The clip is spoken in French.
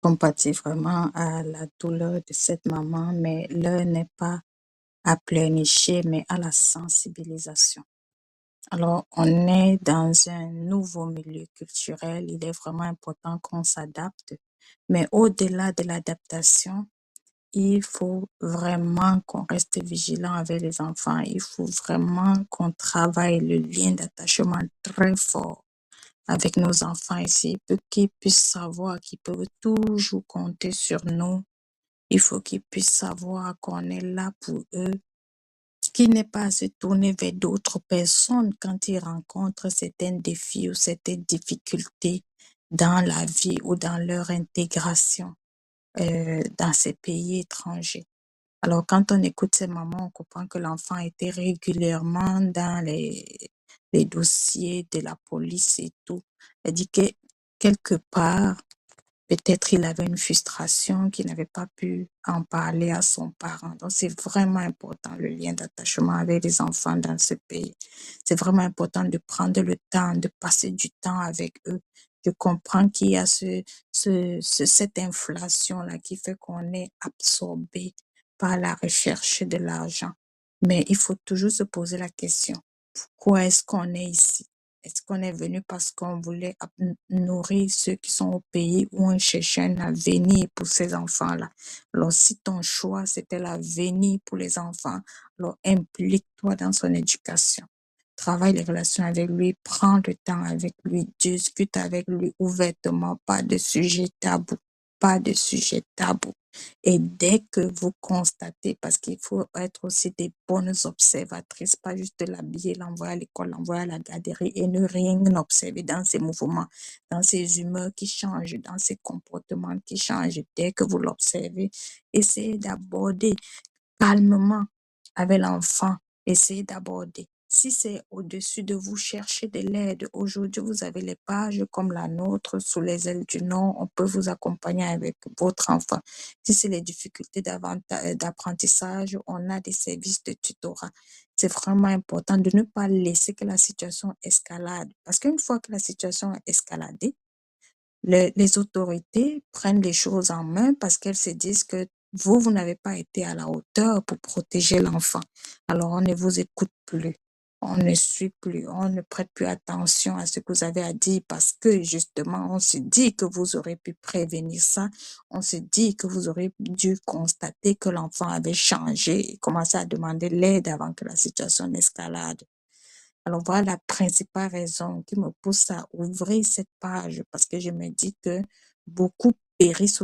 compatis vraiment à la douleur de cette maman, mais l'heure n'est pas à pleurnicher, mais à la sensibilisation. Alors, on est dans un nouveau milieu culturel. Il est vraiment important qu'on s'adapte. Mais au-delà de l'adaptation, il faut vraiment qu'on reste vigilant avec les enfants. Il faut vraiment qu'on travaille le lien d'attachement très fort avec nos enfants ici pour qu'ils puissent savoir qu'ils peuvent toujours compter sur nous. Il faut qu'ils puissent savoir qu'on est là pour eux, qu'il n'est pas à se tourner vers d'autres personnes quand ils rencontrent certains défis ou certaines difficultés dans la vie ou dans leur intégration dans ces pays étrangers. Alors, quand on écoute ces mamans, on comprend que l'enfant était régulièrement dans les dossiers de la police et tout. Elle dit que quelque part, peut-être il avait une frustration qu'il n'avait pas pu en parler à son parent. Donc, c'est vraiment important le lien d'attachement avec les enfants dans ce pays. C'est vraiment important de prendre le temps, de passer du temps avec eux. Je comprends qu'il y a cette inflation-là qui fait qu'on est absorbé par la recherche de l'argent. Mais il faut toujours se poser la question, pourquoi est-ce qu'on est ici? Est-ce qu'on est venu parce qu'on voulait nourrir ceux qui sont au pays où on cherchait un avenir pour ces enfants-là? Alors, si ton choix, c'était l'avenir pour les enfants, alors implique-toi dans son éducation. Travaille les relations avec lui, prends le temps avec lui, discute avec lui ouvertement, pas de sujet tabou, pas de sujet tabou. Et dès que vous constatez, parce qu'il faut être aussi des bonnes observatrices, pas juste l'habiller, l'envoyer à l'école, l'envoyer à la garderie et ne rien observer dans ses mouvements, dans ses humeurs qui changent, dans ses comportements qui changent. Dès que vous l'observez, essayez d'aborder calmement avec l'enfant, essayez d'aborder. Si c'est au-dessus de vous, cherchez de l'aide. Aujourd'hui, vous avez les pages comme la nôtre sous les ailes du Nord. On peut vous accompagner avec votre enfant. Si c'est les difficultés d'apprentissage, on a des services de tutorat. C'est vraiment important de ne pas laisser que la situation escalade. Parce qu'une fois que la situation est escaladée, les autorités prennent les choses en main parce qu'elles se disent que vous n'avez pas été à la hauteur pour protéger l'enfant. Alors, on ne vous écoute plus, on ne suit plus, on ne prête plus attention à ce que vous avez à dire parce que justement, on se dit que vous aurez pu prévenir ça, on se dit que vous aurez dû constater que l'enfant avait changé et commencer à demander l'aide avant que la situation n'escalade. Alors voilà la principale raison qui me pousse à ouvrir cette page parce que je me dis que beaucoup périssent